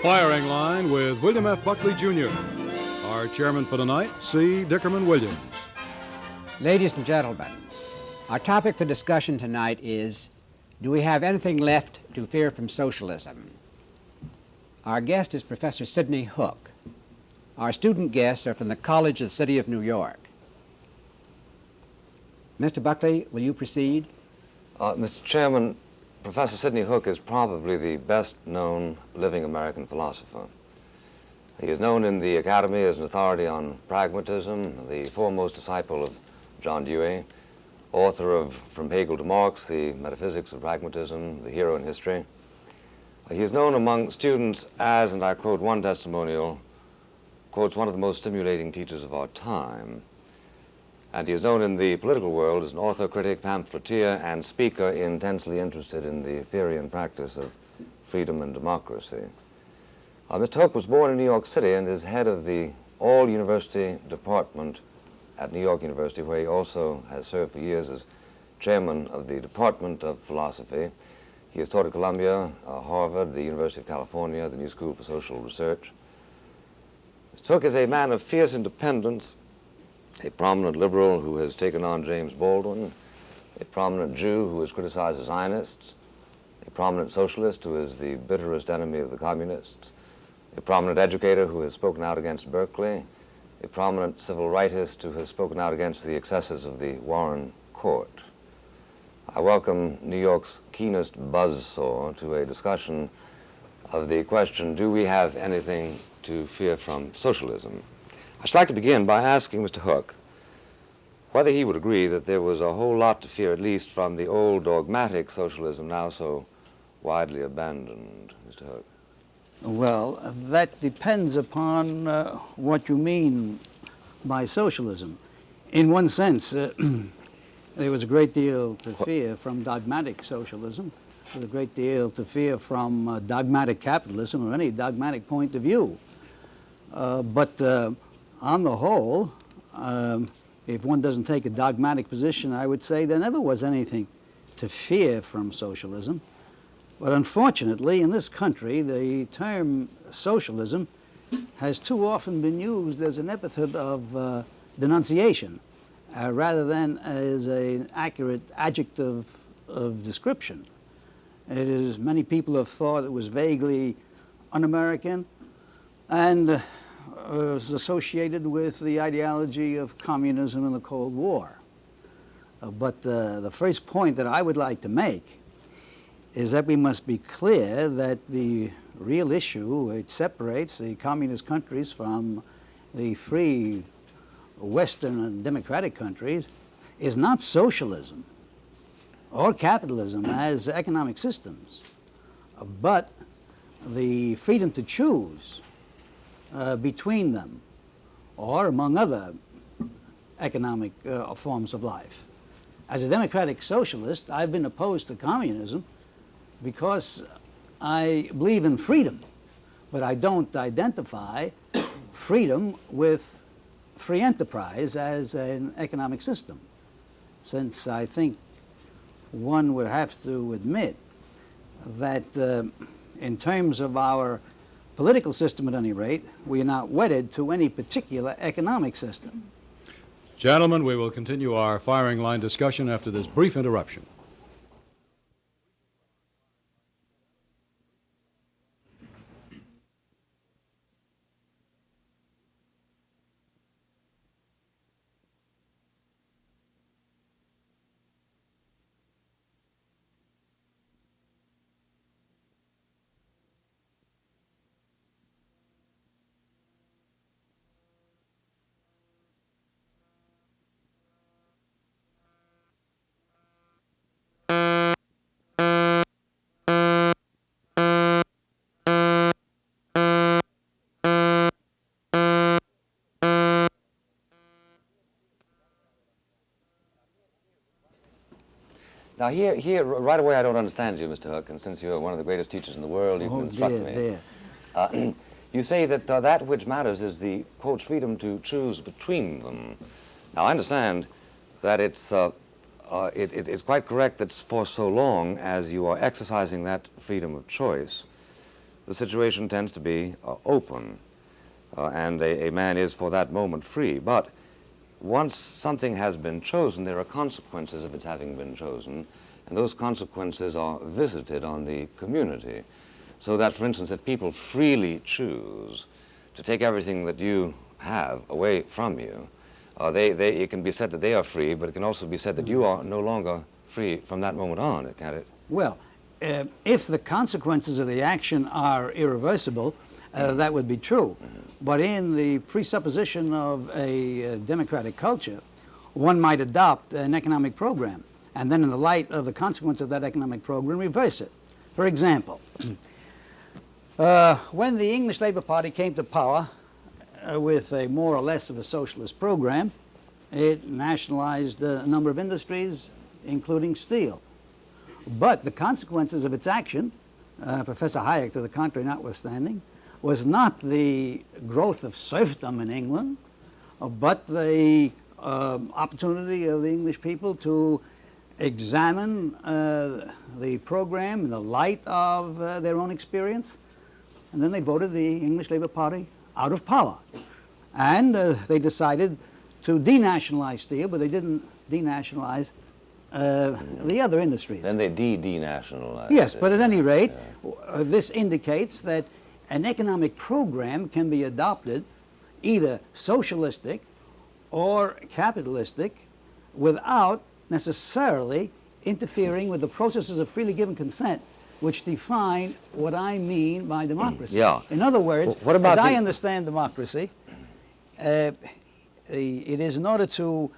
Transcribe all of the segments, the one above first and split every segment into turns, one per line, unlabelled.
Firing Line with William F. Buckley, Jr. Our chairman for tonight, C. Dickerman Williams.
Ladies and gentlemen, our topic for discussion tonight is, do we have anything left to fear from socialism? Our guest is Professor Sidney Hook. Our student guests are from the College of the City of New York. Mr. Buckley, will you proceed?
Mr. Chairman, Professor Sidney Hook is probably the best-known living American philosopher. He is known in the Academy as an authority on pragmatism, the foremost disciple of John Dewey, author of From Hegel to Marx, The Metaphysics of Pragmatism, the hero in history. He is known among students as, and I quote one testimonial, quotes, one of the most stimulating teachers of our time. And he is known in the political world as an author, critic, pamphleteer, and speaker intensely interested in the theory and practice of freedom and democracy. Mr. Hook was born in New York City and is head of the all-university department at New York University, where he also has served for years as chairman of the Department of Philosophy. He has taught at Columbia, Harvard, the University of California, the New School for Social Research. Mr. Hook is a man of fierce independence, a prominent liberal who has taken on James Baldwin, a prominent Jew who has criticized the Zionists, a prominent socialist who is the bitterest enemy of the communists, a prominent educator who has spoken out against Berkeley, a prominent civil rightist who has spoken out against the excesses of the Warren Court. I welcome New York's keenest buzzsaw to a discussion of the question, do we have anything to fear from socialism? I should like to begin by asking Mr. Hook whether he would agree that there was a whole lot to fear, at least from the old dogmatic socialism now so widely abandoned. Mr. Hook.
Well, that depends upon what you mean by socialism. In one sense, there was a great deal to fear from dogmatic socialism. There was a great deal to fear from dogmatic capitalism or any dogmatic point of view. But on the whole, if one doesn't take a dogmatic position, I would say there never was anything to fear from socialism. But unfortunately, in this country, the term socialism has too often been used as an epithet of denunciation rather than as an accurate adjective of description. It is, many people have thought it was vaguely un-American and was associated with the ideology of communism and the Cold War. But the first point that I would like to make is that we must be clear that the real issue, it separates the communist countries from the free Western and democratic countries, is not socialism or capitalism as economic systems, but the freedom to choose between them or among other economic forms of life. As a democratic socialist, I've been opposed to communism because I believe in freedom, but I don't identify freedom with free enterprise as an economic system, since I think one would have to admit that in terms of our political system at any rate, we are not wedded to any particular economic system.
Gentlemen, we will continue our firing line discussion after this brief interruption.
Now here, right away I don't understand you, Mr. Hook, and since you're one of the greatest teachers in the world, you can instruct me. You say that that which matters is the, quote, freedom to choose between them. Now I understand that it's quite correct that for so long as you are exercising that freedom of choice, the situation tends to be open, and a man is for that moment free. But once something has been chosen, there are consequences of its having been chosen, and those consequences are visited on the community. So that, for instance, if people freely choose to take everything that you have away from you, it can be said that they are free, but it can also be said that you are no longer free from that moment on, can't it?
Well, if the consequences of the action are irreversible, that would be true. But in the presupposition of a democratic culture, one might adopt an economic program, and then in the light of the consequence of that economic program, reverse it. For example, when the English Labour Party came to power with a more or less of a socialist program, it nationalized a number of industries, including steel. But the consequences of its action, Professor Hayek to the contrary notwithstanding, was not the growth of serfdom in England, but the opportunity of the English people to examine the program in the light of their own experience. And then they voted the English Labour Party out of power. And they decided to denationalize steel, but they didn't denationalize the other industries.
Then they denationalized.
Yes, but at any rate, this indicates that an economic program can be adopted, either socialistic or capitalistic, without necessarily interfering with the processes of freely given consent, which define what I mean by democracy.
Yeah.
In other words,
What about
as I understand democracy, it is in order to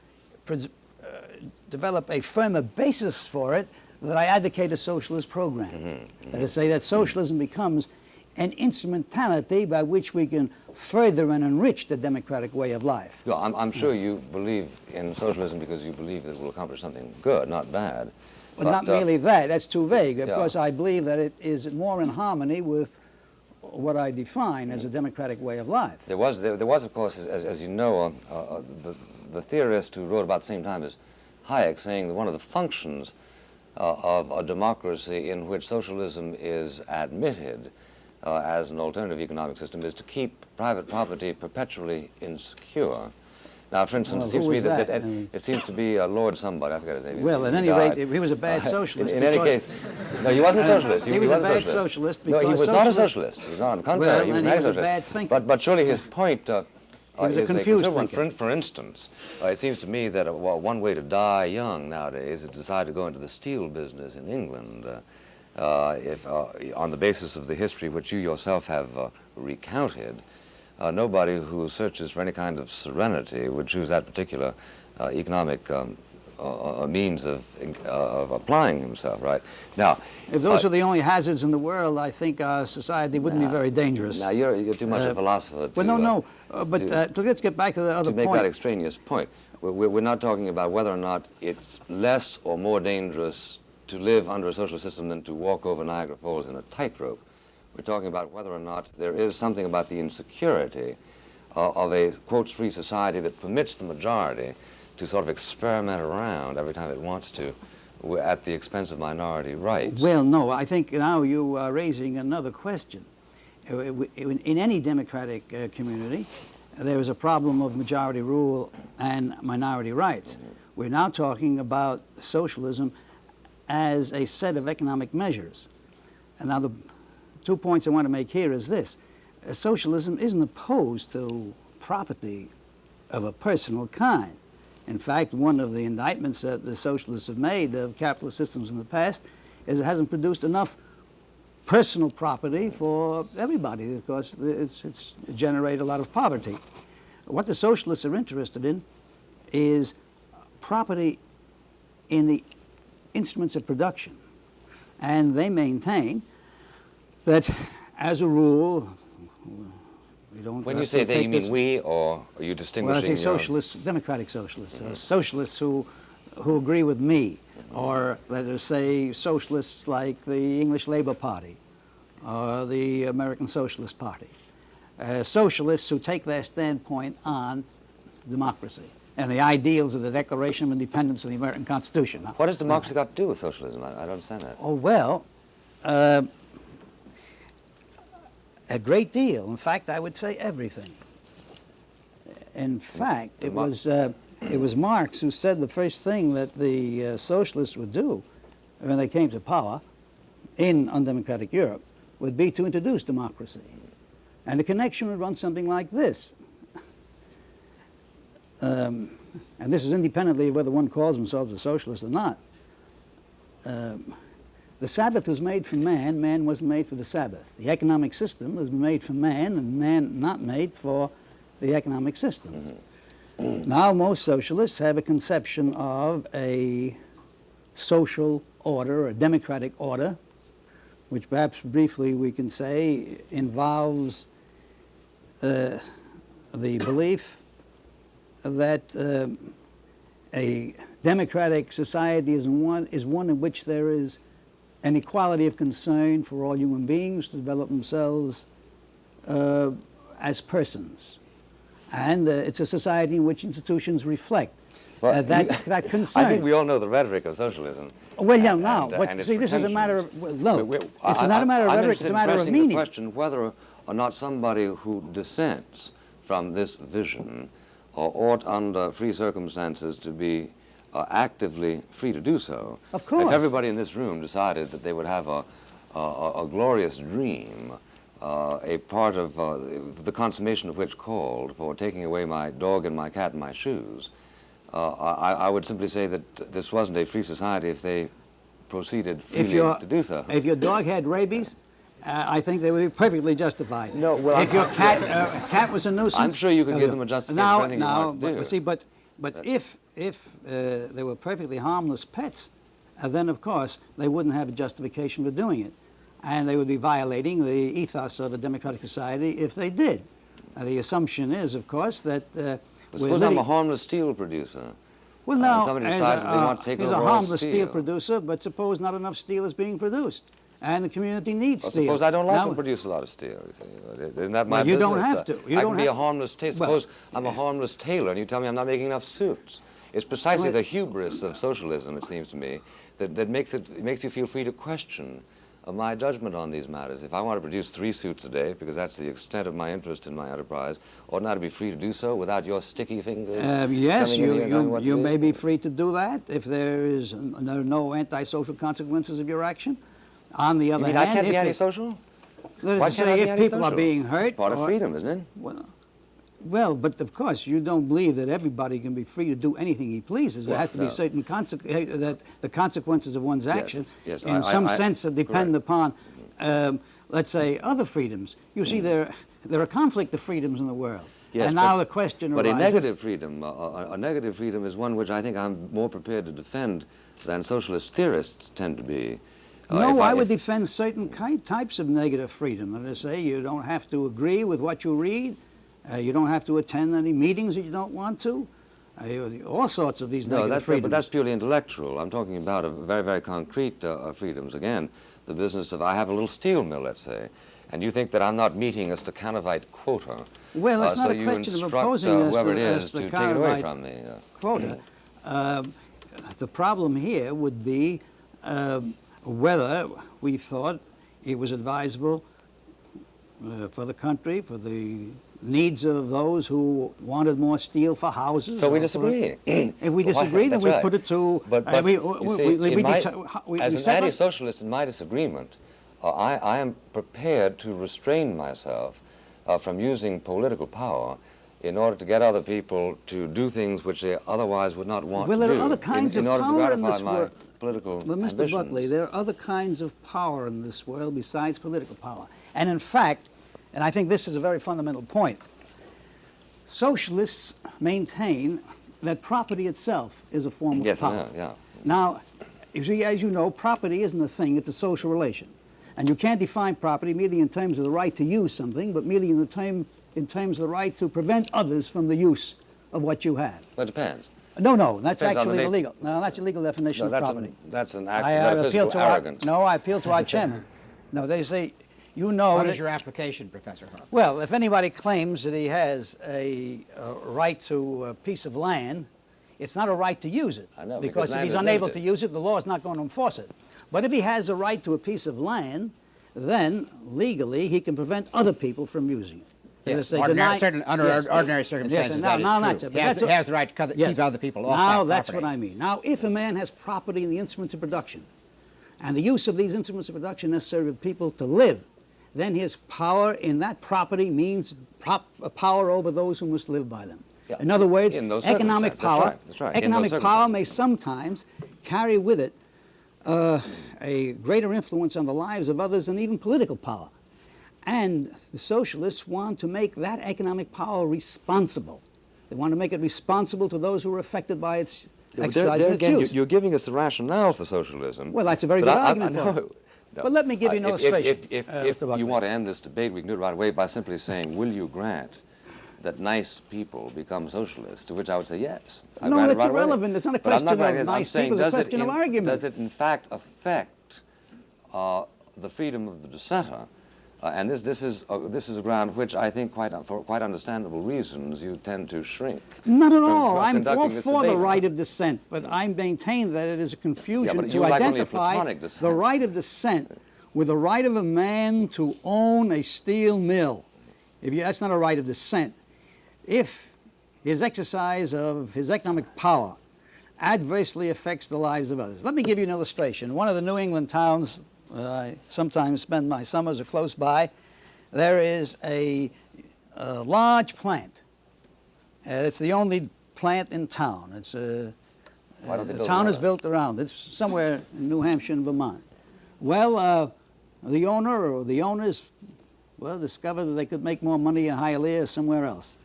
develop a firmer basis for it that I advocate a socialist program. That is to say that socialism becomes an instrumentality by which we can further and enrich the democratic way of life.
Yeah, I'm sure you believe in socialism because you believe that it will accomplish something good, not bad.
But not merely that. That's too vague. Of
Yeah.
course, I believe that it is more in harmony with what I define as a democratic way of life.
There was, of course, as you know, the theorist who wrote about the same time as Hayek, saying that one of the functions of a democracy in which socialism is admitted as an alternative economic system is to keep private property perpetually insecure. Now, for instance,
Well,
it seems
who
to me
was
that,
that?
it seems to be Lord somebody. I forgot his name.
Well, at
He
any
died.
rate, he was a bad socialist.
In any
because-
case, no, he wasn't a socialist.
He was a
wasn't
bad socialist
No, he
because
was not a
socialist-
socialist. He was not. On the contrary,
Well,
he was
and
an
he was a
anti-socialist.
bad thinker.
But surely his point
was a
is
confused
considerable one.
thinker.
For instance, it seems to me that one way to die young nowadays is to decide to go into the steel business in England. If on the basis of the history which you yourself have recounted, nobody who searches for any kind of serenity would choose that particular economic means of applying himself, right? Now,
If those are the only hazards in the world, I think our society wouldn't be very dangerous.
now you're too much a philosopher
Well, no. But let's get back to the other
to make
point.
that extraneous point. We're not talking about whether or not it's less or more dangerous to live under a social system than to walk over Niagara Falls in a tightrope. We're talking about whether or not there is something about the insecurity of a quotes-free society that permits the majority to sort of experiment around every time it wants to at the expense of minority rights.
Well, no, I think now you are raising another question. In any democratic community, there is a problem of majority rule and minority rights. We're now talking about socialism as a set of economic measures. And now the 2 points I want to make here is this. Socialism isn't opposed to property of a personal kind. In fact, one of the indictments that the socialists have made of capitalist systems in the past is it hasn't produced enough personal property for everybody because it's generated a lot of poverty. What the socialists are interested in is property in the instruments of production. And they maintain that, as a rule, we don't...
When you say they, you mean we, or are you distinguishing...
Well, I say socialists, democratic socialists, socialists who agree with me, or let us say socialists like the English Labour Party, or the American Socialist Party. Socialists who take their standpoint on democracy and the ideals of the Declaration of Independence and the American Constitution. Now,
What has democracy got to do with socialism? I don't understand that.
oh, well, A great deal. In fact, I would say everything. In fact, it was Marx who said the first thing that the socialists would do when they came to power in undemocratic Europe would be to introduce democracy. And the connection would run something like this. And this is independently of whether one calls themselves a socialist or not. The Sabbath was made for man, man wasn't made for the Sabbath. The economic system was made for man, and man not made for the economic system. Now most socialists have a conception of a social order, a democratic order, which perhaps briefly we can say involves the belief that a democratic society is one in which there is an equality of concern for all human beings to develop themselves as persons. And it's a society in which institutions reflect that concern.
I think we all know the rhetoric of socialism.
Well, yeah, now, but see, this is a matter of, well, no, it's not a matter of rhetoric, it's a matter of meaning.
The question whether or not somebody who dissents from this vision ought under free circumstances to be actively free to do so.
Of course.
If everybody in this room decided that they would have a glorious dream, a part of the consummation of which called for taking away my dog and my cat and my shoes, I would simply say that this wasn't a free society if they proceeded freely to do so.
If your dog had rabies, I think they would be perfectly justified.
No, well,
if your cat was a nuisance,
I'm sure you could give them a justification for anything you want to do.
But see, but if they were perfectly harmless pets, then of course they wouldn't have a justification for doing it, and they would be violating the ethos of a democratic society if they did. The assumption is, of course, that
suppose I'm a harmless steel producer.
Well, now,
somebody decides that they want to take over
a
all
harmless
steel.
steel producer, but suppose not enough steel is being produced, and the community needs steel.
Suppose I don't like
now,
to produce a lot of steel. You see. Isn't that my
well, you
business?
don't have to. You
I
don't
can be
have
a harmless tailor. Suppose I'm a harmless tailor, and you tell me I'm not making enough suits. It's precisely the hubris of socialism, it seems to me, that makes you feel free to question my judgment on these matters. If I want to produce 3 suits a day, because that's the extent of my interest in my enterprise, oughtn't I to be free to do so without your sticky fingers?
Yes, you may be free to do that if there is no antisocial consequences of your action. On the other hand,
I can't be antisocial?
Why can't I be if people are being hurt,
it's part of freedom, isn't it?
Well, but of course, you don't believe that everybody can be free to do anything he pleases. There has to be certain that the consequences of one's action, in some sense, depend upon, let's say, other freedoms. You see, there are a conflict of freedoms in the world.
Yes,
and now the question arises.
But a negative freedom is one which I think I'm more prepared to defend than socialist theorists tend to be.
No, I would defend certain types of negative freedom. Let us say you don't have to agree with what you read. You don't have to attend any meetings that you don't want to. All sorts of these negative freedoms.
But that's purely intellectual. I'm talking about very, very concrete freedoms. Again, the business of, I have a little steel mill, let's say, and you think that I'm not meeting a Stakhanovite quota.
Well, it's not a question of opposing
whoever it is to take it away from me.
Quota. The problem here would be whether we thought it was advisable for the country, for the needs of those who wanted more steel for houses.
So we disagree.
If we disagree, then we put it to...
As an anti-socialist, in my disagreement, I am prepared to restrain myself from using political power in order to get other people to do things which they otherwise would not want to do.
Well, there are other kinds of power in this world.
Political
But Mr. Buckley, there are other kinds of power in this world besides political power. And in fact, and I think this is a very fundamental point, socialists maintain that property itself is a form of power. Now, you see, as you know, property isn't a thing, it's a social relation. And you can't define property merely in terms of the right to use something, but merely in terms of the right to prevent others from the use of what you have.
Well, it depends.
No, that's actually illegal. No, that's a legal definition of property.
That's an act of metaphysical arrogance.
I appeal to our chairman. No, they say, you know...
What is your application, Professor Hoover?
Well, if anybody claims that he has a right to a piece of land, it's not a right to use it.
I know,
because if he's unable to use it, the law is not going to enforce it. But if he has a right to a piece of land, then legally he can prevent other people from using it.
Yes,
They
certainly under ordinary circumstances,
now
that
that's
is
it.
true.
But
He has the right to keep other people off that
Now
property.
that's what I mean. Now, if a man has property in the instruments of production, and the use of these instruments of production necessary for people to live, then his power in that property means power over those who must live by them.
Yeah.
In other words,
In those
economic
circumstances.
power,
That's right.
economic power may sometimes carry with it a greater influence on the lives of others than even political power. And the socialists want to make that economic power responsible. They want to make it responsible to those who are affected by its exercise and its
again,
use.
you're giving us the rationale for socialism.
Well, that's a very
but
good
I-
argument for it.
No.
But let me give you an illustration.
If
Mr. Buckley.
you want to end this debate, we can do it right away by simply saying, will you grant that nice people become socialists? To which I would say yes. I
No,
grant it
that's
right away.
irrelevant. It's not a
But I'm
question of
granting it. I'm
nice
saying,
people, it's a
does it
question of
in-
argument.
Does it in fact affect the freedom of the dissenter? And this is a ground which I think, for quite understandable reasons, you tend to shrink.
Not at
from
all. I'm
conducting
all
this
for the
debate.
right of dissent, but I maintain that it is a confusion
but
to
you like only a
identify
platonic dissent.
the right of dissent with the right of a man to own a steel mill. That's not a right of dissent. If his exercise of his economic power adversely affects the lives of others. Let me give you an illustration. One of the New England towns I sometimes spend my summers are close by. There is a large plant. It's the only plant in town.
Why don't they
The
build
town is
another?
built around. It's somewhere in New Hampshire and Vermont. Well, the owner or the owners, discovered that they could make more money in Hialeah somewhere else.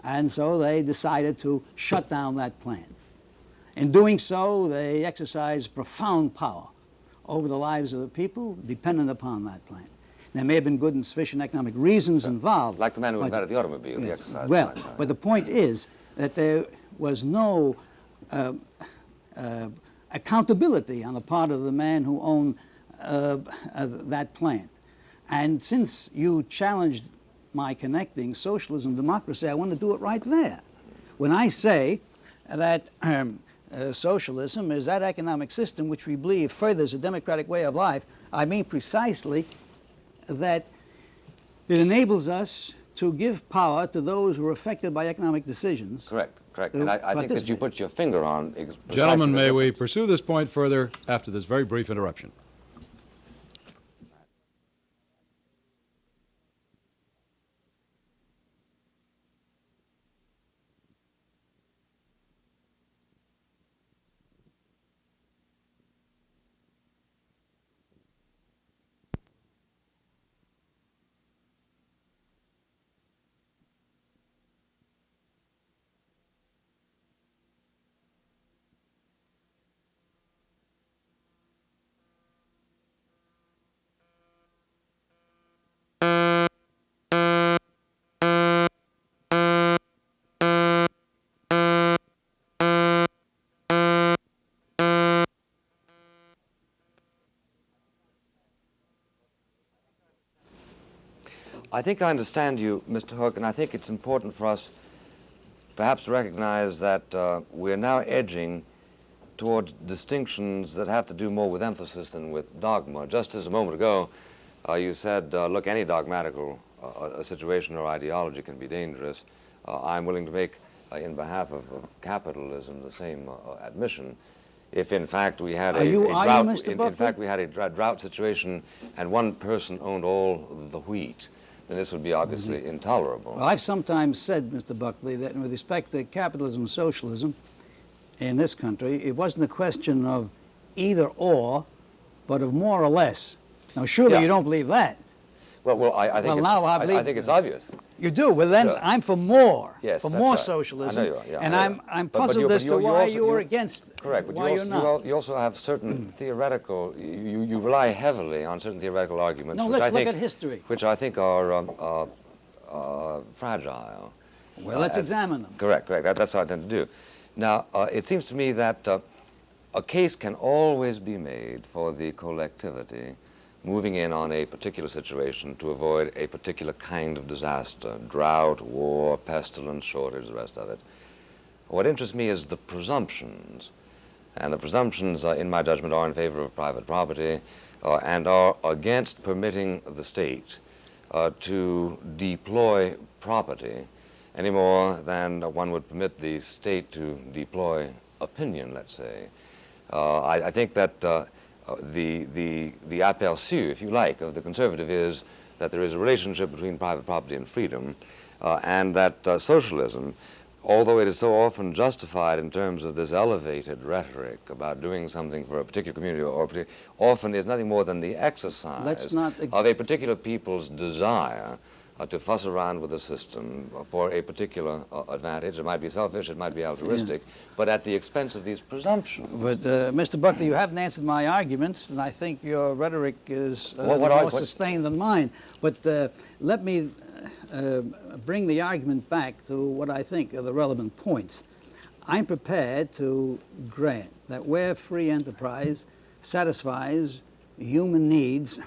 And so they decided to shut down that plant. In doing so, they exercised profound power over the lives of the people dependent upon that plant. There may have been good and sufficient economic reasons involved.
Like the man who
but-
invented the automobile, the exercise.
Well,
plant, right?
but the point is that there was no accountability on the part of the man who owned that plant. And since you challenged my connecting socialism and democracy, I want to do it right there. When I say that socialism is that economic system which we believe furthers a democratic way of life, I mean precisely that it enables us to give power to those who are affected by economic decisions.
Correct. And I think that you put your finger on precisely
Gentlemen,
the
may we
difference.
pursue this point further after this very brief interruption?
I think I understand you, Mr. Hook, and I think it's important for us perhaps to recognize that we're now edging towards distinctions that have to do more with emphasis than with dogma. Just as a moment ago, you said, look, any dogmatical situation or ideology can be dangerous. I'm willing to make, in behalf of capitalism, the same admission. If in fact we had a drought,
Mr.
in
Buckley?
fact we had a drought situation and one person owned all the wheat, then this would be obviously intolerable.
Well, I've sometimes said, Mr. Buckley, that with respect to capitalism and socialism in this country, it wasn't a question of either or, but of more or less. Now, surely
Yeah.
you don't believe that.
Well, I think
Well,
it's,
now I believe-
I think it's obvious.
You do. Well, then
Sure.
I'm for more.
Yes,
for
that's
more
right.
socialism.
I know you are, yeah,
and
I know you are.
I'm
But
puzzled
you're-
as to
you're
why
also-
you were
you're-
against.
Correct, but
why
you
you're
also,
not.
you also have certain theoretical, you rely heavily on certain theoretical arguments.
No,
which
let's
I
look
think,
at history.
Which I think are fragile.
Well, let's examine them.
Correct. That's what I tend to do. Now, it seems to me that a case can always be made for the collectivity moving in on a particular situation to avoid a particular kind of disaster, drought, war, pestilence, shortage, the rest of it. What interests me is the presumptions. And the presumptions, in my judgment, are in favor of private property, and are against permitting the state to deploy property any more than one would permit the state to deploy opinion, let's say. I think that the aperçu, if you like, of the conservative is that there is a relationship between private property and freedom, and that socialism, although it is so often justified in terms of this elevated rhetoric about doing something for a particular community, or often is nothing more than the exercise of a particular people's desire to fuss around with the system for a particular advantage. It might be selfish, it might be altruistic, but at the expense of these presumptions.
But, Mr. Buckley, you haven't answered my arguments, and I think your rhetoric is more sustained than mine. But let me bring the argument back to what I think are the relevant points. I'm prepared to grant that where free enterprise satisfies human needs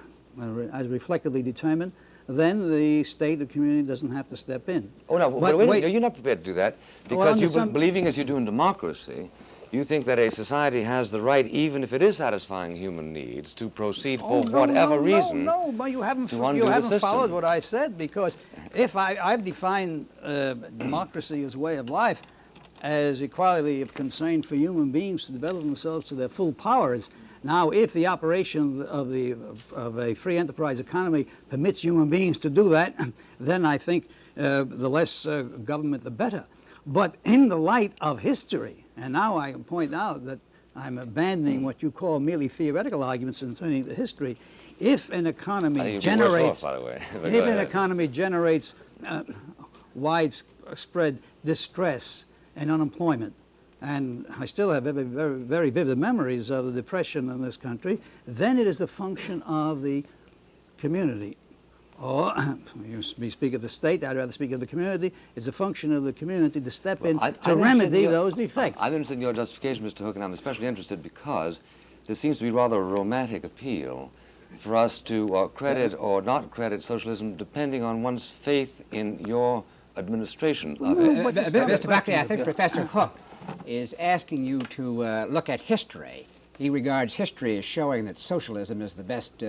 as reflectively determined, then the state or community doesn't have to step in.
Oh, no, but wait, you're not prepared to do that because believing as you do in democracy, you think that a society has the right, even if it is satisfying human needs, to proceed for whatever reason.
No, but you haven't followed what I've said, because if I've defined democracy as way of life as equality of concern for human beings to develop themselves to their full powers. Now, if the operation of a free enterprise economy permits human beings to do that, then I think the less government, the better. But in the light of history, and now I can point out that I'm abandoning what you call merely theoretical arguments and turning to history. If an economy generates, widespread distress and unemployment, and I still have very vivid memories of the Depression in this country, then it is the function of the community. Or, you speak of the state, I'd rather speak of the community. It's a function of the community to step in to remedy those defects.
I'm interested in your justification, Mr. Hook, and I'm especially interested because there seems to be rather a romantic appeal for us to credit or not credit socialism depending on one's faith in your administration of it.
Mr. Buckley, I think Professor Hook is asking you to look at history. He regards history as showing that socialism is the best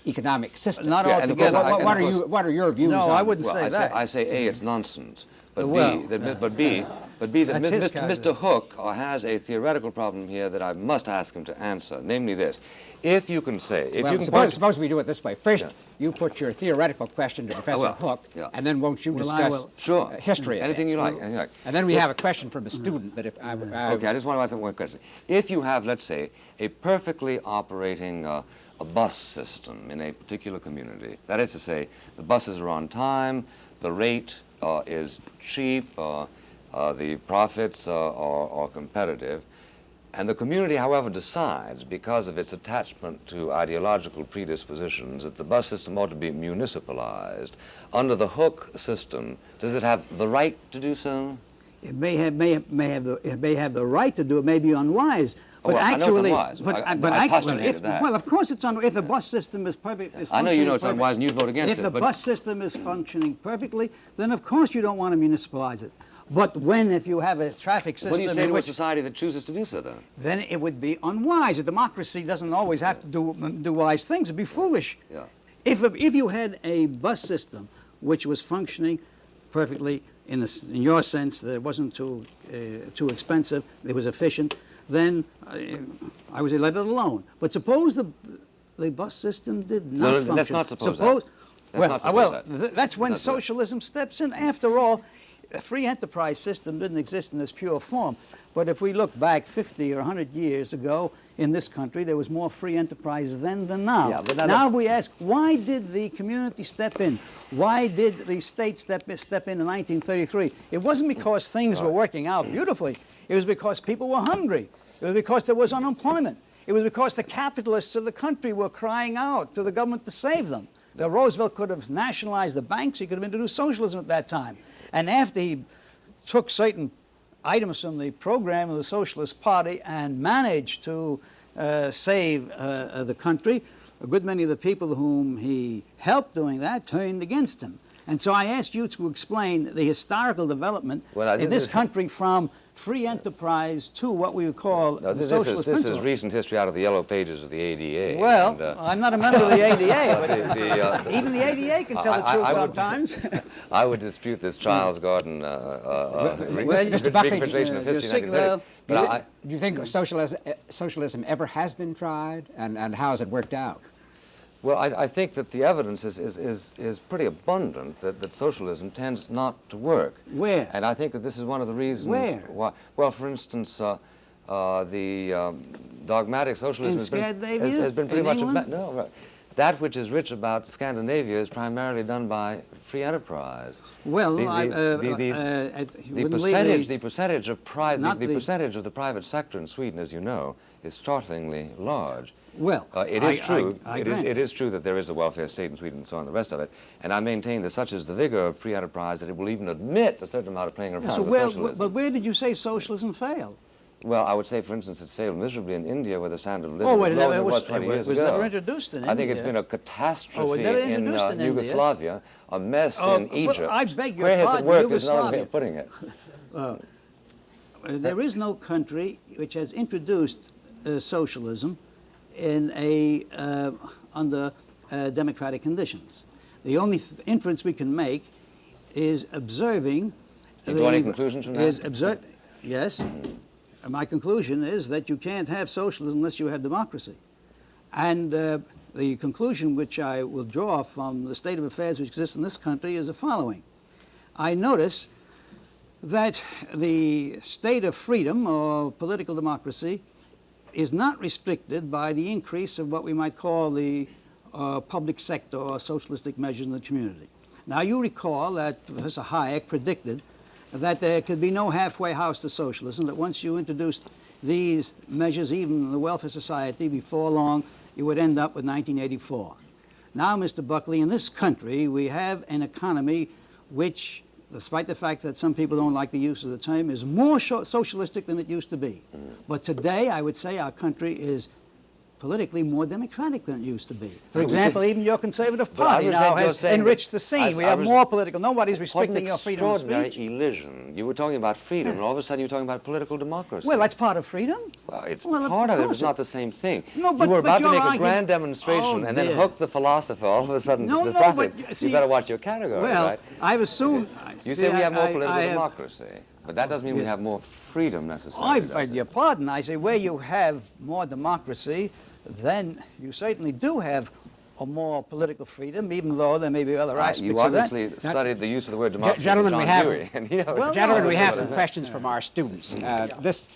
economic system.
Not altogether.
What are your views on it?
No, I wouldn't say that.
I say A, it's nonsense. But B, that Mr. Hook
has
a theoretical problem here that I must ask him to answer, namely this. If you can say...
Suppose we do it this way. First, you put your theoretical question to Professor Hook, and then won't you discuss history?
Anything you like.
And then we have a question from a student. But
okay, I just want to ask one question. If you have, let's say, a perfectly operating a bus system in a particular community, that is to say, the buses are on time, the rate is cheap, the profits are competitive, and the community, however, decides, because of its attachment to ideological predispositions, that the bus system ought to be municipalized. Under the Hook system, does it have the right to do so?
It may have the right to do it, may be unwise. But actually, well, of course it's unwise. If the bus system is perfect,
I know you know it's unwise, and you'd vote against it.
If the bus system is functioning perfectly, then of course you don't want to municipalize it. But if you have a traffic system,
what do you say to a society that chooses to do so, then?
Then it would be unwise. A democracy doesn't always have to do wise things. It'd be foolish.
Yeah.
If you had a bus system which was functioning perfectly, in your sense, that it wasn't too expensive, it was efficient, then I would say let it alone. But suppose the bus system did not function.
Let's not suppose that.
That's when socialism steps in. After all, a free enterprise system didn't exist in this pure form. But if we look back 50 or 100 years ago in this country, there was more free enterprise then than now. Yeah, but now we ask, why did the community step in? Why did the state step in 1933? It wasn't because things were working out beautifully. It was because people were hungry. It was because there was unemployment. It was because the capitalists of the country were crying out to the government to save them. Roosevelt could have nationalized the banks. He could have introduced socialism at that time. And after he took certain items from the program of the Socialist Party and managed to save the country, a good many of the people whom he helped doing that turned against him. And so I asked you to explain the historical development in this country from free enterprise to what we would call
No,
the
this
socialist
is
principle.
recent history out of the yellow pages of the ADA.
Well,
and,
I'm not a member of the ADA, but
the,
even the ADA can tell the truth
I would-
sometimes.
I would dispute this Charles Gordon
Mr. Buckley,
recapitulation of history in
you're
1930.
well,
But
Do you think socialism ever has been tried, and how has it worked out?
well, I think that the evidence is pretty abundant that socialism tends not to work.
Where?
And I think that this is one of the reasons
Where?
why. Well, for instance, the dogmatic socialism
In
has been,
Scandinavia?
has been pretty
In
much
England?
no. Right. That which is rich about Scandinavia is primarily done by free enterprise.
Well,
The-
I
the-
wouldn't
The percentage of
Not
the
the-
percentage of the private sector in Sweden, as you know, is startlingly large.
Well,
It is true.
I
It is
grant.
true that there is a welfare state in Sweden and so on, the rest of it. And I maintain that such is the vigor of free enterprise that it will even admit a certain amount of playing around
So
with socialism.
but where did you say socialism failed?
Well, I would say, for instance, it's failed miserably in India, where the standard of living
Oh,
is
well,
lower
it
than it was
was-
20
it
years
was
ago.
never introduced in
I think it's
India.
been a catastrophe
Oh, it never
in
introduced in India.
Yugoslavia, a mess
Oh,
in
well,
Egypt.
I beg your
Where has
pardon,
it worked is another way
Yugoslavia.
of putting it.
There is no country which has introduced socialism in under democratic conditions. The only inference we can make is observing.
You draw any conclusions from that?
Yes. My conclusion is that you can't have socialism unless you have democracy. And the conclusion which I will draw from the state of affairs which exists in this country is the following. I notice that the state of freedom or political democracy is not restricted by the increase of what we might call the public sector or socialistic measures in the community. Now, you recall that Professor Hayek predicted that there could be no halfway house to socialism, that once you introduced these measures, even in the welfare society, before long, you would end up with 1984. Now, Mr. Buckley, in this country, we have an economy which, despite the fact that some people don't like the use of the term, is more socialistic than it used to be. But today, I would say our country is politically more democratic than it used to be. For example, even your Conservative
But I
Party
was
now
just
has
saying
enriched
that
the scene. We
I
have
was-
more political. Nobody's
What an
restricting your freedom of
extraordinary
speech.
illusion. You were talking about freedom, and all of a sudden you were talking about political democracy.
Well, that's part of freedom.
Well, it's
Well,
part of it, but
course
it's not the same thing.
No, but-
you were
but
about to
your
make a
argument-
grand demonstration
Oh,
and then
dear.
hook the philosopher all of a sudden
No,
to the
no,
profit.
but, see-
You've got to watch your category,
Well,
right?
I've assumed.
You
see,
say we have more political
I have-
democracy, but that doesn't mean we
Yes.
have more freedom
I
necessarily.
beg
does it?
your pardon. I say where you have more democracy, then you certainly do have a more political freedom, even though there may be other aspects
You
of that.
obviously studied the use of the word democracy.
gentlemen,
from
we
John
have-
Dewey, and he always-
Well,
Gentlemen,
no,
we have
no,
some
no.
questions from our students. This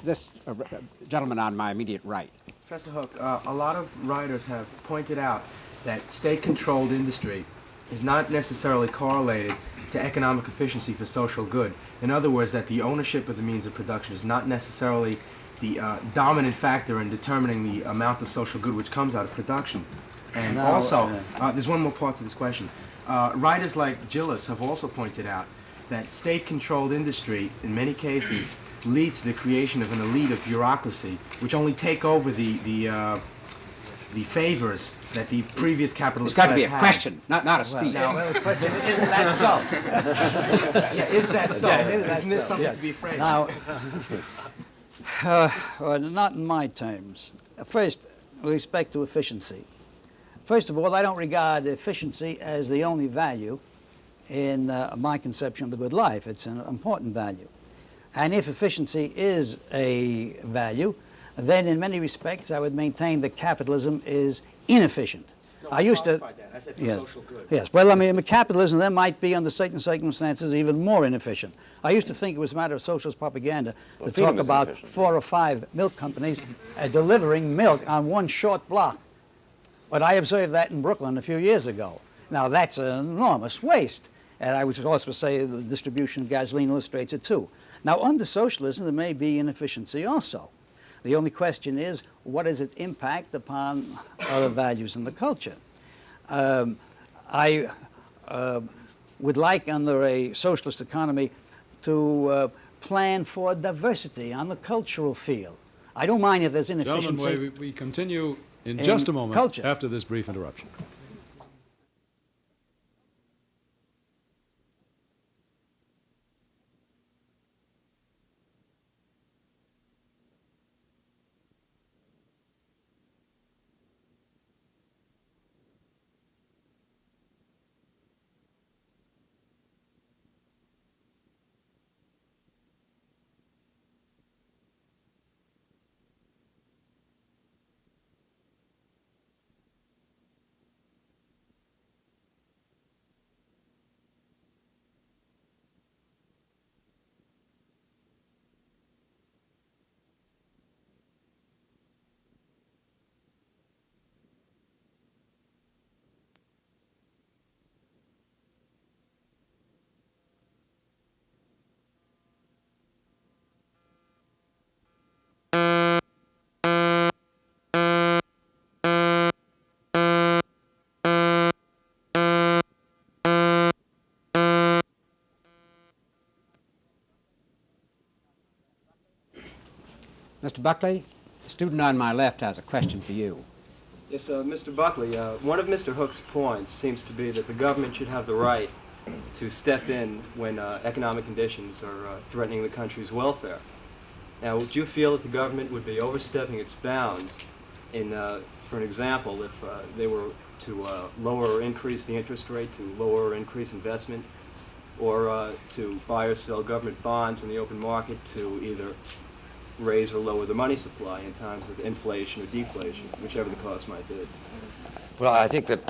gentleman on my immediate right.
Professor Hook, a lot of writers have pointed out that state-controlled industry is not necessarily correlated to economic efficiency for social good. In other words, that the ownership of the means of production is not necessarily the dominant factor in determining the amount of social good which comes out of production. And
No,
also, there's one more part to this question. Writers like Gillis have also pointed out that state-controlled industry, in many cases, leads to the creation of an elite of bureaucracy, which only take over the favors that the previous
It's
capitalist
got to be a
class had.
question, not a speech.
Well, the question is, isn't that so?
Yeah, is that so?
Yeah, is that
Isn't this
so?
something
Yeah.
to be afraid of?
Now, well, not in my terms. First, with respect to efficiency. First of all, I don't regard efficiency as the only value in my conception of the good life. It's an important value. And if efficiency is a value, then in many respects I would maintain that capitalism is inefficient. I used to.
I said
Yes. Yes. Well, I mean, capitalism then might be, under certain circumstances, even more inefficient. I used to think it was a matter of socialist propaganda
Well,
to
freedom
talk
is
about
inefficient.
4 or 5 milk companies delivering milk on one short block. But I observed that in Brooklyn a few years ago. Now, that's an enormous waste. And I would also say the distribution of gasoline illustrates it too. Now, under socialism, there may be inefficiency also. The only question is, what is its impact upon other values in the culture? I would like, under a socialist economy, to plan for diversity on the cultural field. I don't mind if there's inefficiency.
Gentlemen, we continue in
In
just a moment
culture.
after this brief interruption.
Mr. Buckley, the student on my left has a question for you.
Yes, Mr. Buckley, one of Mr. Hook's points seems to be that the government should have the right to step in when economic conditions are threatening the country's welfare. Now, would you feel that the government would be overstepping its bounds in, for an example, if they were to lower or increase the interest rate, to lower or increase investment, or to buy or sell government bonds in the open market to either raise or lower the money supply in times of inflation or deflation, whichever the cause might be?
Well, I think that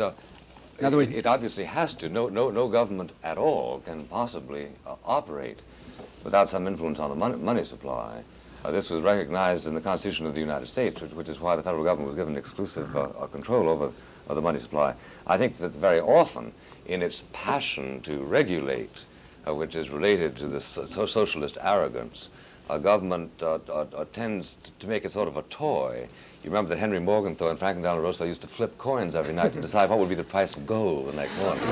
In other words,
it obviously has to. No government at all can possibly operate without some influence on the money supply. This was recognized in the Constitution of the United States, which is why the federal government was given exclusive control over the money supply. I think that very often, in its passion to regulate, which is related to this socialist arrogance, government tends to make it sort of a toy. You remember that Henry Morgenthau and Franklin Delano Roosevelt used to flip coins every night to decide what would be the price of gold the next morning.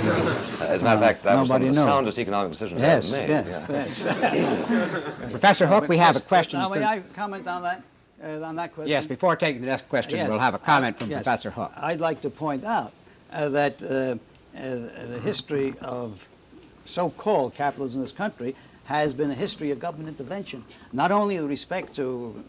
As a matter of fact, that was some of the soundest economic decisions ever made.
Yes.
Professor Hook, we have a question.
Now, may I comment on that question?
Yes, before taking the next question,
Yes.
we'll have a comment from
Yes.
Professor Hook.
I'd like to point out that the history of so-called capitalism in this country has been a history of government intervention, not only with respect to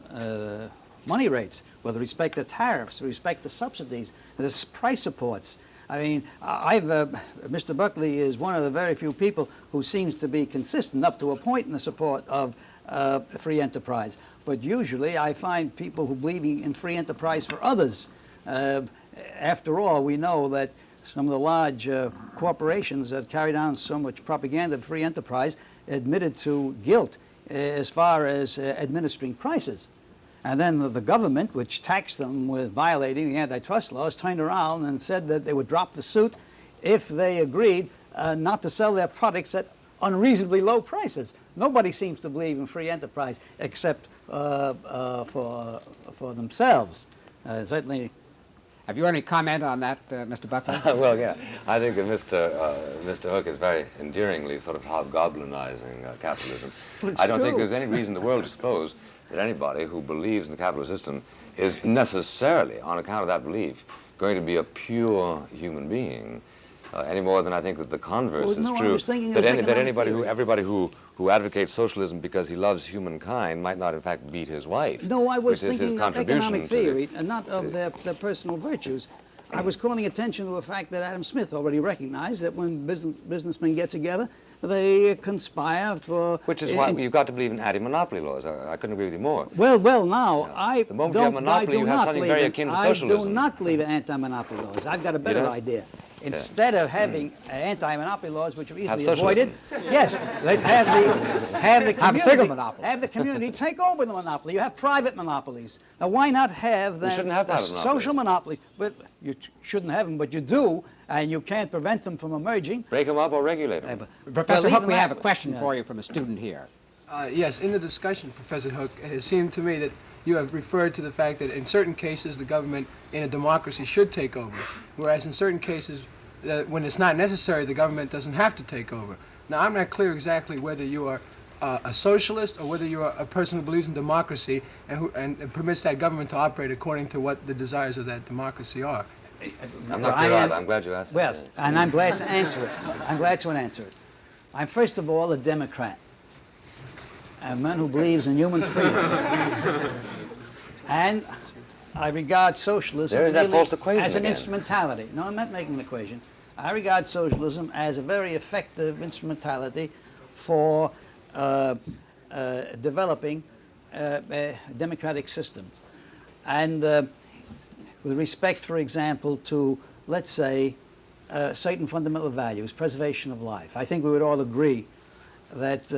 money rates, with respect to tariffs, with respect to subsidies, there's price supports. I mean, Mr. Buckley is one of the very few people who seems to be consistent up to a point in the support of free enterprise. But usually I find people who believe in free enterprise for others. After all, we know that some of the large corporations that carry down so much propaganda of free enterprise admitted to guilt as far as administering prices. And then the government, which taxed them with violating the antitrust laws, turned around and said that they would drop the suit if they agreed not to sell their products at unreasonably low prices. Nobody seems to believe in free enterprise except for themselves. Certainly.
Have you any comment on that, Mr. Buckley?
Well, yeah. I think that Mr. Hook is very endearingly sort of hobgoblinizing capitalism. I don't think there's any reason in the world to suppose that anybody who believes in the capitalist system is necessarily, on account of that belief, going to be a pure human being. Any more than I think that the converse is true.
I was thinking
that
of
everybody who advocates socialism because he loves humankind might not in fact beat his wife.
No, I was
which is his
thinking of
contribution
economic
to the-
theory and not of their personal virtues. I was calling attention to a fact that Adam Smith already recognized, that when businessmen get together, they conspire for...
Which is why you've got to believe in anti-monopoly laws. I couldn't agree with you more.
Well, now, I
The moment you have monopoly, you have something very akin to socialism.
I do not believe in anti-monopoly laws. I've got a better idea. Instead of having anti-monopoly laws, which are easily avoided, yes, let's have the community,
Have a single monopoly.
have the community take over the monopoly. You have private monopolies. Now, why not have
We shouldn't have private monopolies.
social monopolies? But you shouldn't have them, but you do, and you can't prevent them from emerging.
Break them up or regulate them.
Professor
Well,
Hook,
even
we
that-
have a question
yeah.
for you from a student here.
Yes, in the discussion, Professor Hook, it seemed to me that you have referred to the fact that in certain cases the government in a democracy should take over, whereas in certain cases when it's not necessary the government doesn't have to take over. Now I'm not clear exactly whether you are a socialist or whether you are a person who believes in democracy and permits that government to operate according to what the desires of that democracy are.
I'm not clear either. I'm glad you asked
Well,
that.
and I'm glad to answer it. I'm glad to answer it. I'm first of all a Democrat, a man who believes in human freedom. And I regard socialism
There is that
really
false equation
as an
again.
instrumentality. No, I'm not making an equation. I regard socialism as a very effective instrumentality for developing a democratic system. And with respect, for example, to, let's say, certain fundamental values, preservation of life. I think we would all agree that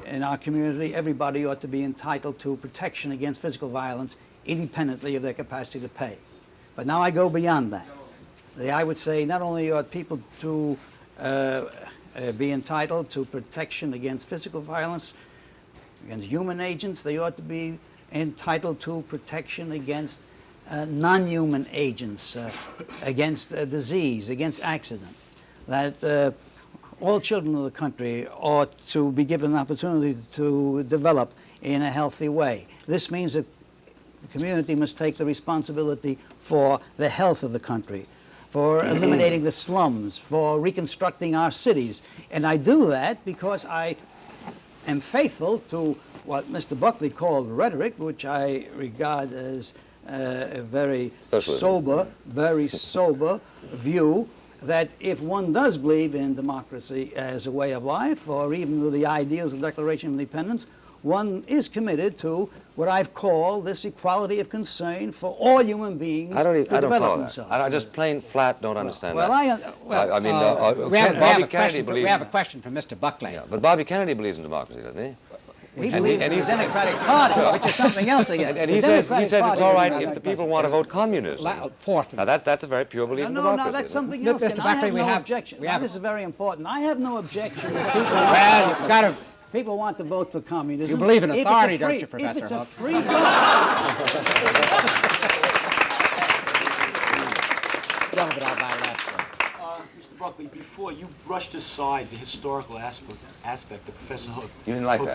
in our community, everybody ought to be entitled to protection against physical violence independently of their capacity to pay. But now I go beyond that. I would say not only ought people to be entitled to protection against physical violence, against human agents, they ought to be entitled to protection against non-human agents, against disease, against accident. That all children of the country ought to be given an opportunity to develop in a healthy way. This means that the community must take the responsibility for the health of the country, for eliminating the slums, for reconstructing our cities. And I do that because I am faithful to what Mr. Buckley called rhetoric, which I regard as a very sober view, that if one does believe in democracy as a way of life, or even with the ideals of the Declaration of Independence, one is committed to what I've called this equality of concern for all human beings to develop themselves.
I just plain flat don't understand that.
I mean, we have a question from Mr. Buckley.
Yeah, but Bobby Kennedy believes in democracy, doesn't he?
He believes in the Democratic Party, which is something else again.
And he says it's all right if the people want to vote communism. Now that's a very pure belief in democracy.
No, that's something else.
Mr. Buckley,
I have no objection. This is very important. I have no objection. People want to vote for communism.
You believe in authority, don't you, Professor
If it's a
Hook?
free vote.
Mr. Buckley, before you brushed aside the historical aspect that Professor Hook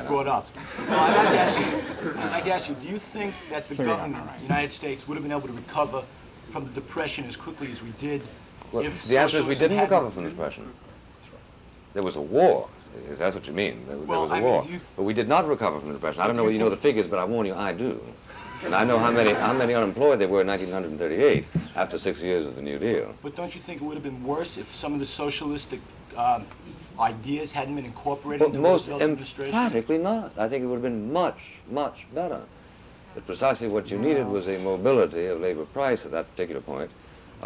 brought up, I'd like to ask you, do you think that the government of the United States would have been able to recover from the Depression as quickly as we did?
Well, the answer is we didn't recover from the Depression. There was a war. Is that what you mean? There was a war. But we did not recover from the Depression. I don't know whether you know the figures, but I warn you, I do. And I know how many unemployed there were in 1938 after 6 years of the New Deal.
But don't you think it would have been worse if some of the socialistic ideas hadn't been incorporated into
Most
Roosevelt's administration?
emphatically not. I think it would have been much, much better. But precisely what you needed was a mobility of labor price at that particular point,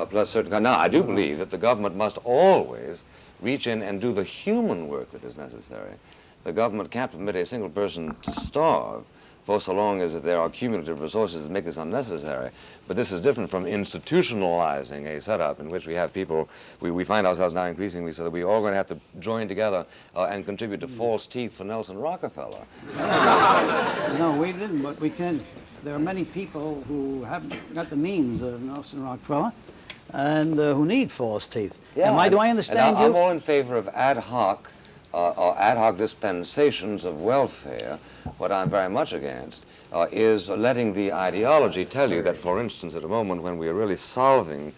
plus certain kind. Now, I do believe that the government must always reach in and do the human work that is necessary. The government can't permit a single person to starve for so long as there are cumulative resources that make this unnecessary. But this is different from institutionalizing a setup in which we have people, we find ourselves now increasingly so that we're all going to have to join together and contribute to false teeth for Nelson Rockefeller.
No, we didn't, but we can. There are many people who haven't got the means of Nelson Rockefeller and who need false teeth.
Yeah,
Do I understand you?
I'm all in favor of ad hoc dispensations of welfare. What I'm very much against is letting the ideology tell you that, for instance, at a moment when we are really solving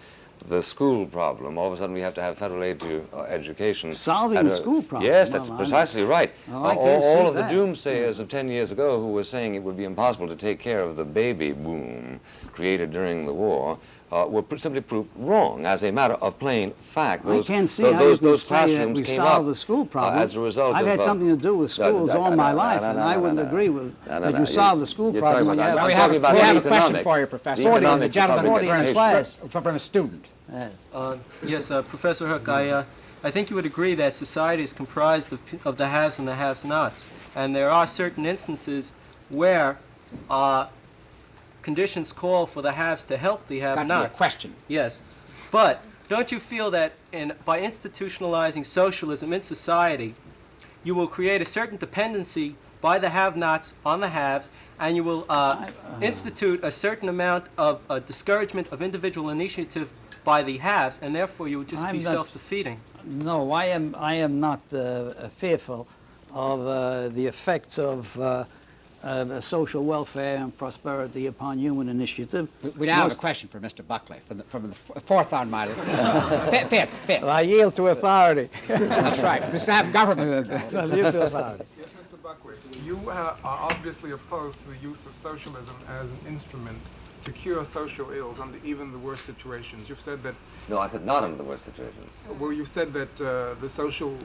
the school problem, all of a sudden we have to have federal aid to education.
Solving the school problem?
Yes, that's precisely right.
All
of the doomsayers of 10 years ago who were saying it would be impossible to take care of the baby boom created during the war were simply proved wrong as a matter of plain fact.
I can't see how you can say that we've solved the school problem.
As a result
I've had something to do with schools all my life, and I wouldn't agree with that you solved the school problem.
We have a question for you, Professor. The gentleman from a student.
Yes, Professor Hook, I think you would agree that society is comprised of the haves and the have-nots, and there are certain instances where conditions call for the haves to help the have-nots.
Got to be a question.
Yes, but don't you feel that by institutionalizing socialism in society, you will create a certain dependency by the have-nots on the haves, and you will institute a certain amount of discouragement of individual initiative by the haves, and therefore you would just be self-defeating?
No, I am not fearful of the effects of social welfare and prosperity upon human initiative.
We now have a question for Mr. Buckley from the fourth on my list. Fifth.
Well, I yield to authority.
That's right. We have government.
I yield to authority.
Yes, Mr. Buckley, you are obviously opposed to the use of socialism as an instrument to cure social ills under even the worst situations. You've said that...
No, I said not under the worst situations.
Well, you've said that the social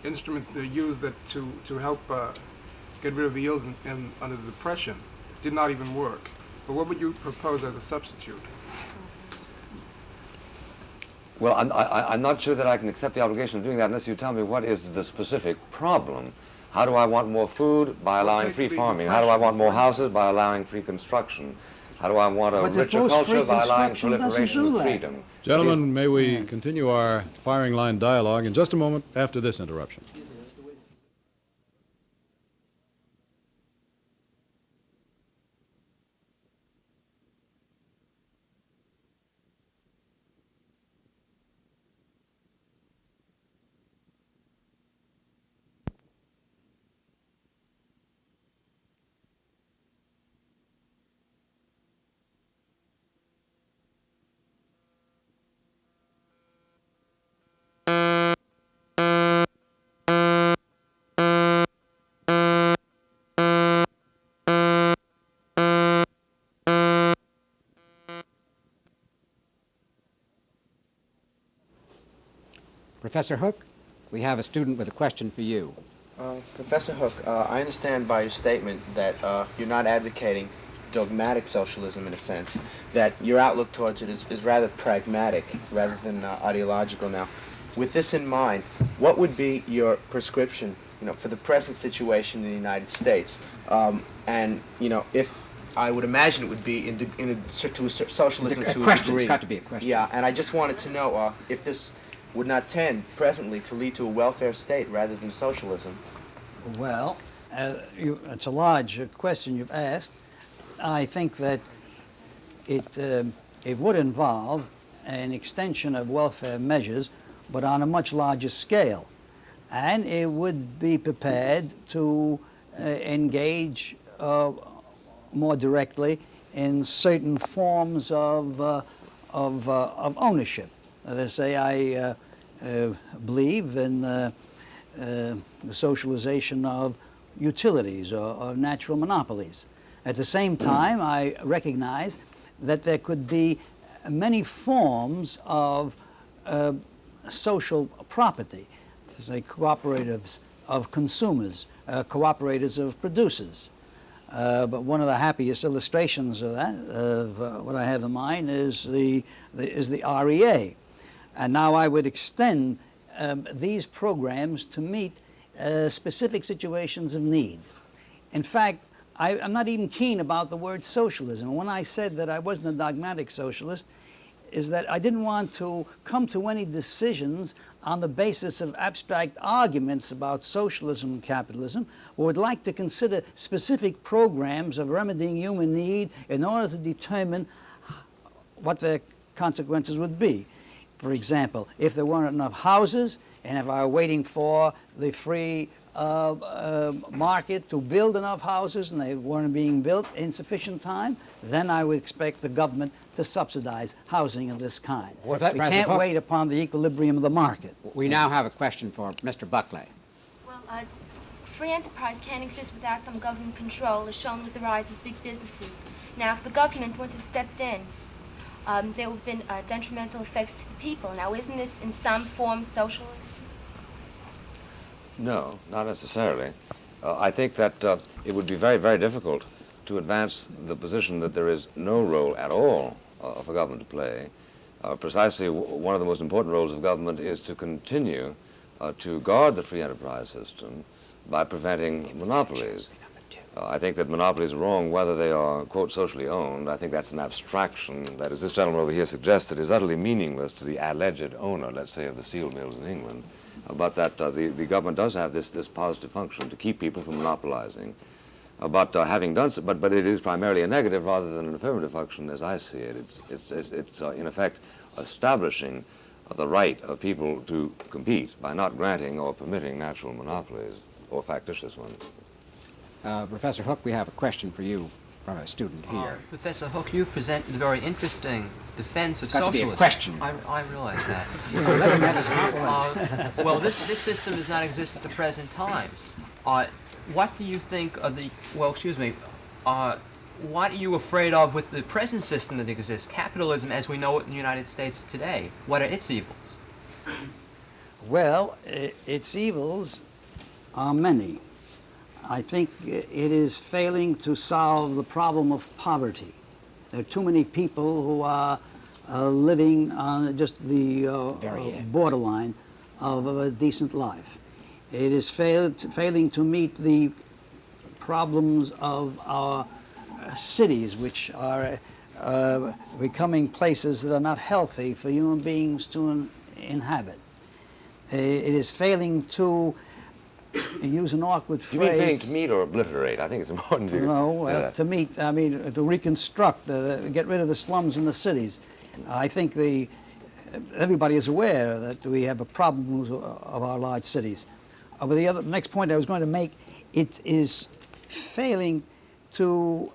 instrument they used to help get rid of the ills under the Depression did not even work. But what would you propose as a substitute?
Well, I'm not sure that I can accept the obligation of doing that unless you tell me what is the specific problem. How do I want more food? By allowing free farming. How do I want more houses? By allowing free construction. How do I want a richer culture? By allowing proliferation of freedom.
Gentlemen, may we continue our firing line dialogue in just a moment after this interruption.
Professor Hook, we have a student with a question for you.
Professor Hook, I understand by your statement that you're not advocating dogmatic socialism in a sense, that your outlook towards it is rather pragmatic rather than ideological. Now, with this in mind, what would be your prescription, for the present situation in the United States? And, if I would imagine it would be to socialism to a
question.
degree.
It's got to be a question.
Yeah, and I just wanted to know if this would not tend presently to lead to a welfare state rather than socialism.
Well, it's a large question you've asked. I think that it would involve an extension of welfare measures, but on a much larger scale. And it would be prepared to engage more directly in certain forms of ownership. Let us say I believe in the socialization of utilities or natural monopolies. At the same time, I recognize that there could be many forms of social property, say cooperatives of consumers, cooperatives of producers. But one of the happiest illustrations of that, of what I have in mind, is the REA. And now I would extend these programs to meet specific situations of need. In fact, I'm not even keen about the word socialism. When I said that I wasn't a dogmatic socialist, is that I didn't want to come to any decisions on the basis of abstract arguments about socialism and capitalism, but would like to consider specific programs of remedying human need in order to determine what their consequences would be. For example, if there weren't enough houses, and if I were waiting for the free market to build enough houses and they weren't being built in sufficient time, then I would expect the government to subsidize housing of this kind. We can't wait upon the equilibrium of the market.
We now have a question for Mr. Buckley.
Well, free enterprise can't exist without some government control, as shown with the rise of big businesses. Now, if the government would have stepped in, there would have been detrimental effects to the people. Now, isn't this in some form socialism?
No, not necessarily. I think that it would be very, very difficult to advance the position that there is no role at all for government to play. Precisely one of the most important roles of government is to continue to guard the free enterprise system by preventing monopolies. I think that monopolies are wrong whether they are, quote, socially owned. I think that's an abstraction that, as this gentleman over here suggested, is utterly meaningless to the alleged owner, let's say, of the steel mills in England. But that the government does have this positive function to keep people from monopolizing. But having done so, but it is primarily a negative rather than an affirmative function, as I see it. It's in effect establishing the right of people to compete by not granting or permitting natural monopolies or factitious ones.
Professor Hook, we have a question for you from a student here.
Professor Hook, you presented a very interesting defense of
Got
socialism.
to be a question.
I realize that. Well, this system does not exist at the present time. What do you think of the, well, excuse me, what are you afraid of with the present system that exists, capitalism as we know it in the United States today? What are its evils?
Well, its evils are many. I think it is failing to solve the problem of poverty. There are too many people who are living on just the borderline of a decent life. It is failing to meet the problems of our cities, which are becoming places that are not healthy for human beings to inhabit. It is failing to use an awkward phrase.
You mean failing to meet or obliterate? I think it's important to...
No, to meet, I mean, to reconstruct, get rid of the slums in the cities. I think everybody is aware that we have a problem of our large cities. But the next point I was going to make, it is failing to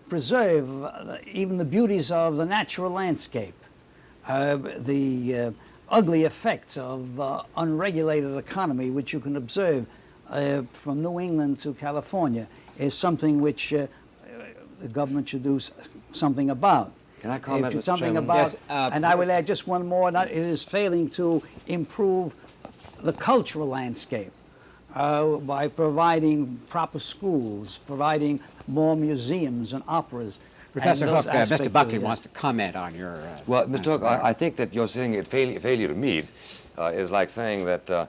preserve even the beauties of the natural landscape. The ugly effects of unregulated economy, which you can observe from New England to California, is something which the government should do something about.
Can I comment, Mr.
something
Chairman?
about,
Yes,
and I will add just one more. It is failing to improve the cultural landscape by providing proper schools, providing more museums and operas.
Professor
and
Hook,
those aspects
Mr.
of
Buckley
it.
wants to comment on your...
Well, Mr. Hook,
answer.
I think that you're saying it failure to meet is like saying that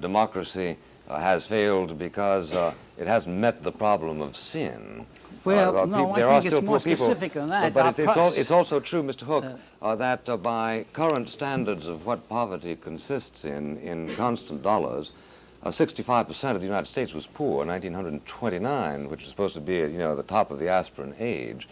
democracy has failed because it hasn't met the problem of sin.
Well, no,
there
I
are
think
still
it's more
poor people,
specific than that.
But
Our
it's also true, Mr. Hook, that by current standards of what poverty consists in constant dollars, 65% of the United States was poor in 1929, which is supposed to be, the top of the aspirin age.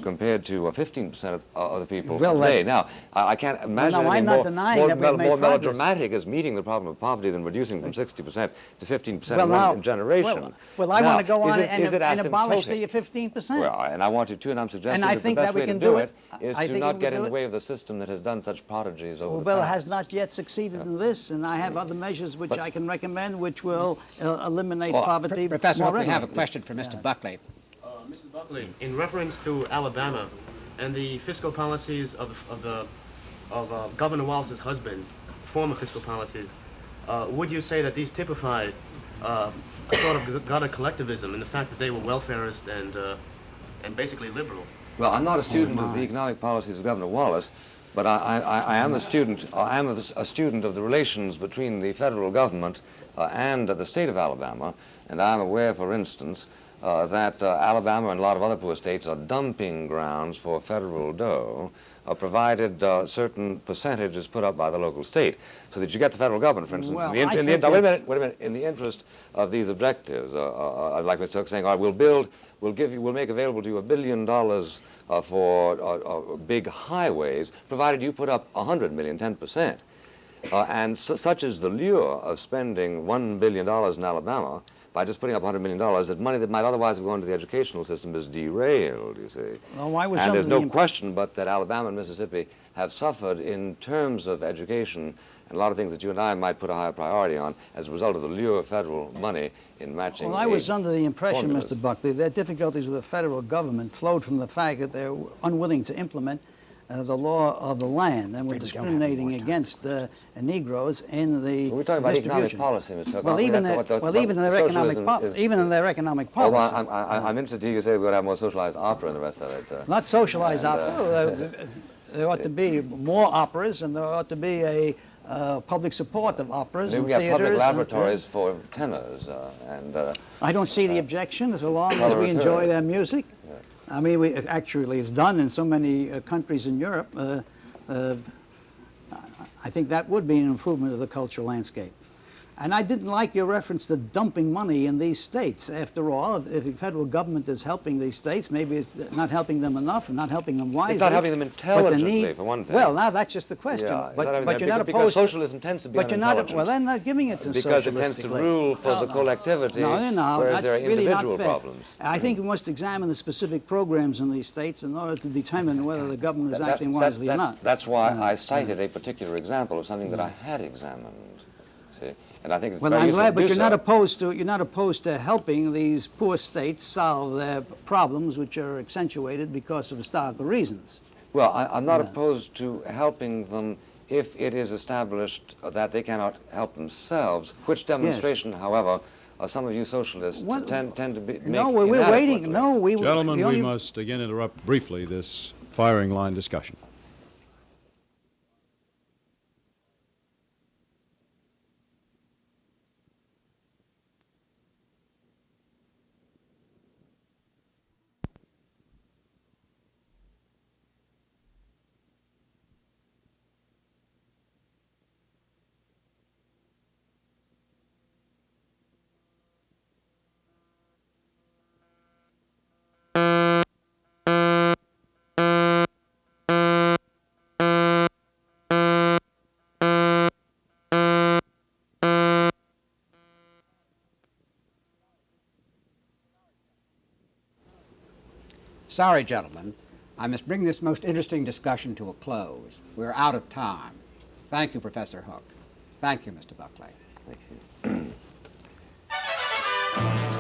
Compared to 15% of the people today. Now, I can't imagine anything more melodramatic as meeting the problem of poverty than reducing from 60% to 15% in one generation.
Well, I want to go on and abolish the 15%.
Well, and I want to too, and I'm suggesting
I
that
think
the best
that we
way
can
to do
do
it is to not get in the
it.
way of the system that has done such prodigies over the
Well, it
past.
has not yet succeeded in this, and I have other measures which I can recommend which will eliminate poverty.
Professor Hook, we
readily.
have a question for Mr. Buckley.
Mr. Buckley, in reference to Alabama and the fiscal policies of Governor Wallace's husband, former fiscal policies, would you say that these typify a sort of gutter collectivism in the fact that they were welfarist and basically liberal?
Well, I'm not a student of the economic policies of Governor Wallace, but I am a student. I am a student of the relations between the federal government and the state of Alabama, and I'm aware, for instance, that Alabama and a lot of other poor states are dumping grounds for federal dough, provided certain percentages put up by the local state, so that you get the federal government, for instance.
Well,
wait a minute. In the interest of these objectives, like Mr. Hook saying, all right, we'll make available to you $1 billion for big highways, provided you put up $100 million, 10%. And such is the lure of spending $1 billion in Alabama by just putting up $100 million, that money that might otherwise have gone to the educational system is derailed, you see.
Well, I was
and
under
there's no question but that Alabama and Mississippi have suffered in terms of education and a lot of things that you and I might put a higher priority on as a result of the lure of federal money in matching.
Well, I was under the impression,
formulas.
Mr. Buckley, that difficulties with the federal government flowed from the fact that they're unwilling to implement the law of the land, and were discriminating against Negroes in the
We're talking about economic
distribution.
policy, Mr. Hook.
Well, even in their economic policy.
Well, I'm interested to hear you say we're going to have more socialized opera and the rest of it.
Not socialized opera. There ought to be more operas, and there ought to be a public support of operas and
we have
theaters.
public laboratories for tenors and.
I don't see the objection so long as we enjoy their music. I mean, actually, it's done in so many countries in Europe. I think that would be an improvement of the cultural landscape. And I didn't like your reference to dumping money in these states. After all, if the federal government is helping these states, maybe it's not helping them enough and not helping them wisely.
It's not helping them intelligently, for one thing.
Well, now that's just the question.
Yeah,
but you're not opposed.
Because socialism tends to be unintelligent.
Well, they're not giving it to
because it tends to rule for the collectivity, whereas there are
really
individual
not fair.
problems.
I think we must examine the specific programs in these states in order to determine whether the government is acting wisely or not.
That's why I cited a particular example of something that I had examined. See? And I think it's
well,
very
I'm
useful
glad,
to
but
do
you're not opposed to helping these poor states solve their problems, which are accentuated because of historical reasons.
Well, I'm not opposed to helping them if it is established that they cannot help themselves, which demonstration, however, some of you socialists tend to be.
No, we're waiting. No,
Gentlemen, we must again interrupt briefly this firing line discussion.
Sorry, gentlemen. I must bring this most interesting discussion to a close. We're out of time. Thank you, Professor Hook. Thank you, Mr. Buckley.
Thank you.